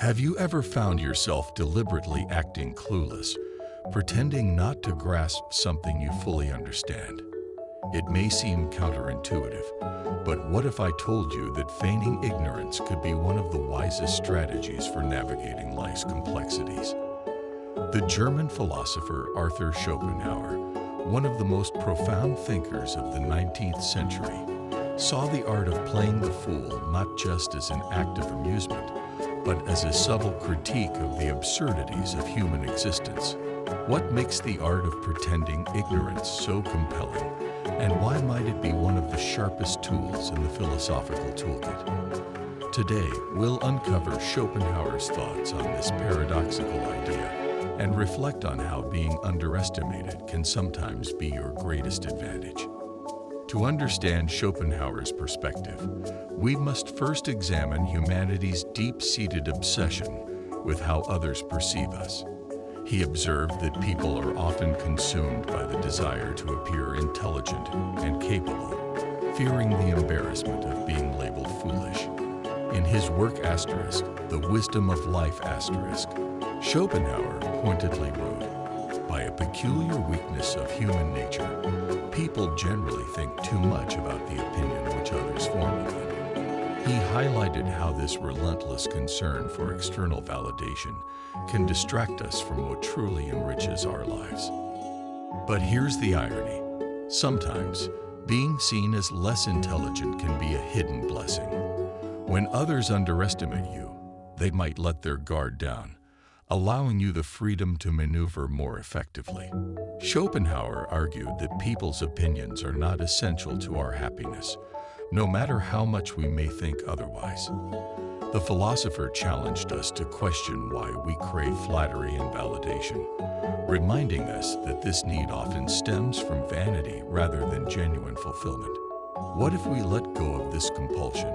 Have you ever found yourself deliberately acting clueless, pretending not to grasp something you fully understand? It may seem counterintuitive, but what if I told you that feigning ignorance could be one of the wisest strategies for navigating life's complexities? The German philosopher Arthur Schopenhauer, one of the most profound thinkers of the 19th century, saw the art of playing the fool not just as an act of amusement, but as a subtle critique of the absurdities of human existence. What makes the art of pretending ignorance so compelling, and why might it be one of the sharpest tools in the philosophical toolkit? Today, we'll uncover Schopenhauer's thoughts on this paradoxical idea and reflect on how being underestimated can sometimes be your greatest advantage. To understand Schopenhauer's perspective, we must first examine humanity's deep-seated obsession with how others perceive us. He observed that people are often consumed by the desire to appear intelligent and capable, fearing the embarrassment of being labeled foolish. In his work The Wisdom of Life Schopenhauer pointedly wrote, "By a peculiar weakness of human nature, people generally think too much about the opinion which others form of them." He highlighted how this relentless concern for external validation can distract us from what truly enriches our lives. But here's the irony. Sometimes, being seen as less intelligent can be a hidden blessing. When others underestimate you, they might let their guard down, allowing you the freedom to maneuver more effectively. Schopenhauer argued that people's opinions are not essential to our happiness, no matter how much we may think otherwise. The philosopher challenged us to question why we crave flattery and validation, reminding us that this need often stems from vanity rather than genuine fulfillment. What if we let go of this compulsion?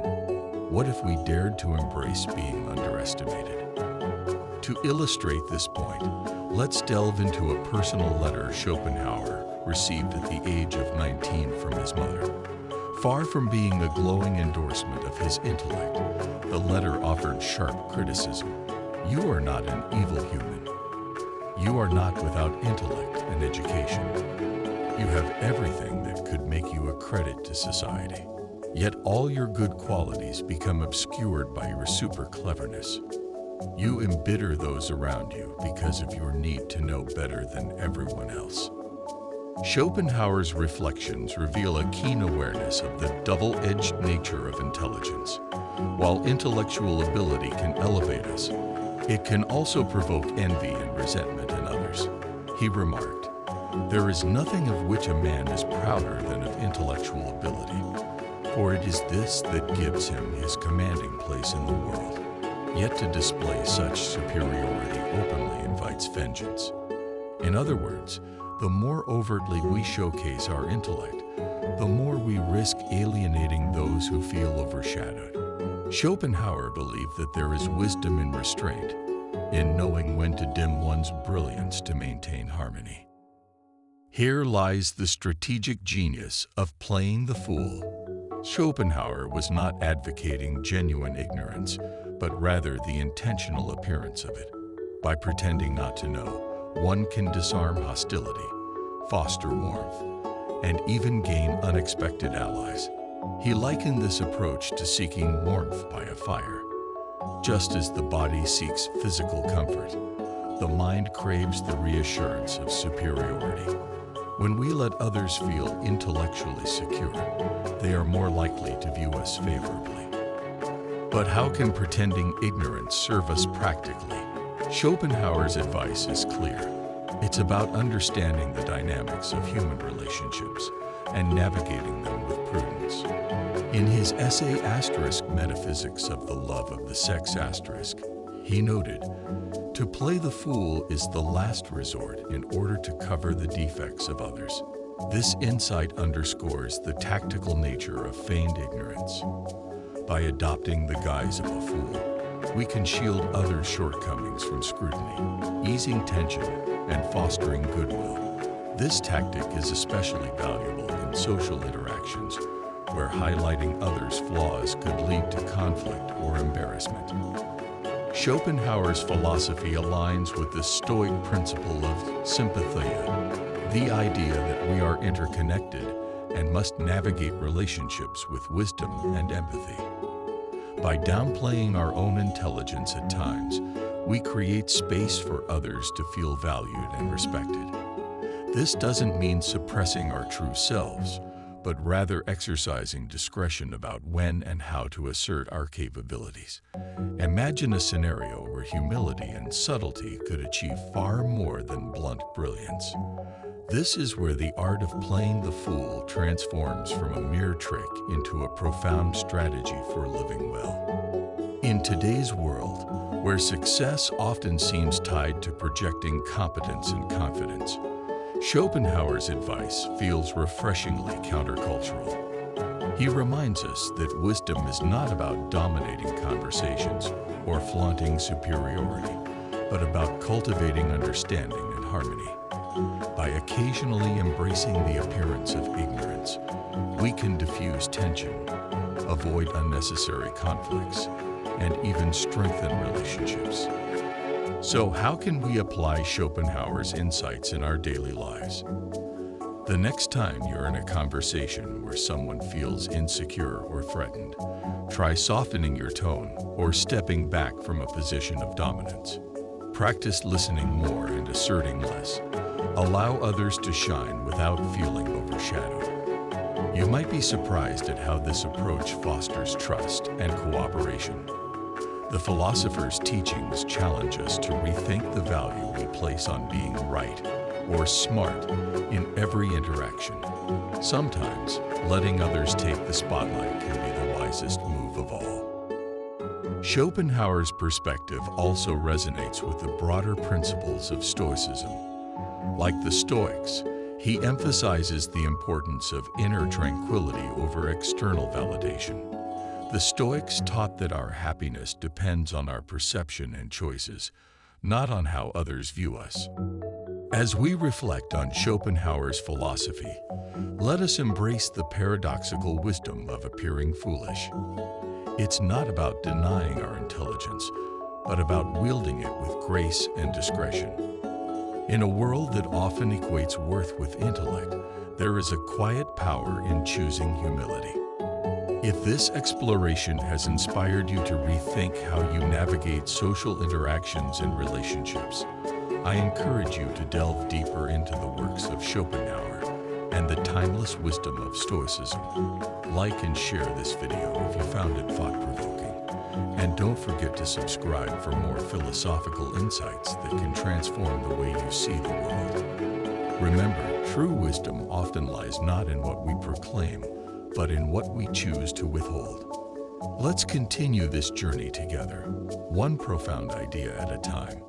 What if we dared to embrace being underestimated? To illustrate this point, let's delve into a personal letter Schopenhauer received at the age of 19 from his mother. Far from being a glowing endorsement of his intellect, the letter offered sharp criticism. "You are not an evil human. You are not without intellect and education. You have everything that could make you a credit to society. Yet all your good qualities become obscured by your super cleverness. You embitter those around you because of your need to know better than everyone else." Schopenhauer's reflections reveal a keen awareness of the double-edged nature of intelligence. While intellectual ability can elevate us, it can also provoke envy and resentment in others. He remarked, "There is nothing of which a man is prouder than of intellectual ability, for it is this that gives him his commanding place in the world. Yet to display such superiority openly invites vengeance." In other words, the more overtly we showcase our intellect, the more we risk alienating those who feel overshadowed. Schopenhauer believed that there is wisdom in restraint, in knowing when to dim one's brilliance to maintain harmony. Here lies the strategic genius of playing the fool. Schopenhauer was not advocating genuine ignorance, but rather the intentional appearance of it. By pretending not to know, one can disarm hostility, foster warmth, and even gain unexpected allies. He likened this approach to seeking warmth by a fire. Just as the body seeks physical comfort, the mind craves the reassurance of superiority. When we let others feel intellectually secure, they are more likely to view us favorably. But how can pretending ignorance serve us practically? Schopenhauer's advice is clear. It's about understanding the dynamics of human relationships and navigating them with prudence. In his essay Metaphysics of the Love of the Sex he noted, "To play the fool is the last resort in order to cover the defects of others." This insight underscores the tactical nature of feigned ignorance. By adopting the guise of a fool, we can shield others' shortcomings from scrutiny, easing tension and fostering goodwill. This tactic is especially valuable in social interactions, where highlighting others' flaws could lead to conflict or embarrassment. Schopenhauer's philosophy aligns with the Stoic principle of sympatheia, the idea that we are interconnected and must navigate relationships with wisdom and empathy. By downplaying our own intelligence at times, we create space for others to feel valued and respected. This doesn't mean suppressing our true selves, but rather exercising discretion about when and how to assert our capabilities. Imagine a scenario where humility and subtlety could achieve far more than blunt brilliance. This is where the art of playing the fool transforms from a mere trick into a profound strategy for living well. In today's world, where success often seems tied to projecting competence and confidence, Schopenhauer's advice feels refreshingly countercultural. He reminds us that wisdom is not about dominating conversations or flaunting superiority, but about cultivating understanding and harmony. By occasionally embracing the appearance of ignorance, we can diffuse tension, avoid unnecessary conflicts, and even strengthen relationships. So how can we apply Schopenhauer's insights in our daily lives? The next time you're in a conversation where someone feels insecure or threatened, try softening your tone or stepping back from a position of dominance. Practice listening more and asserting less. Allow others to shine without feeling overshadowed. You might be surprised at how this approach fosters trust and cooperation. The philosopher's teachings challenge us to rethink the value we place on being right or smart in every interaction. Sometimes, letting others take the spotlight can be the wisest move of all. Schopenhauer's perspective also resonates with the broader principles of Stoicism. Like the Stoics, he emphasizes the importance of inner tranquility over external validation. The Stoics taught that our happiness depends on our perception and choices, not on how others view us. As we reflect on Schopenhauer's philosophy, let us embrace the paradoxical wisdom of appearing foolish. It's not about denying our intelligence, but about wielding it with grace and discretion. In a world that often equates worth with intellect, there is a quiet power in choosing humility. If this exploration has inspired you to rethink how you navigate social interactions and relationships, I encourage you to delve deeper into the works of Schopenhauer and the timeless wisdom of Stoicism. Like and share this video if you found it thought-provoking. And don't forget to subscribe for more philosophical insights that can transform the way you see the world. Remember, true wisdom often lies not in what we proclaim, but in what we choose to withhold. Let's continue this journey together, one profound idea at a time.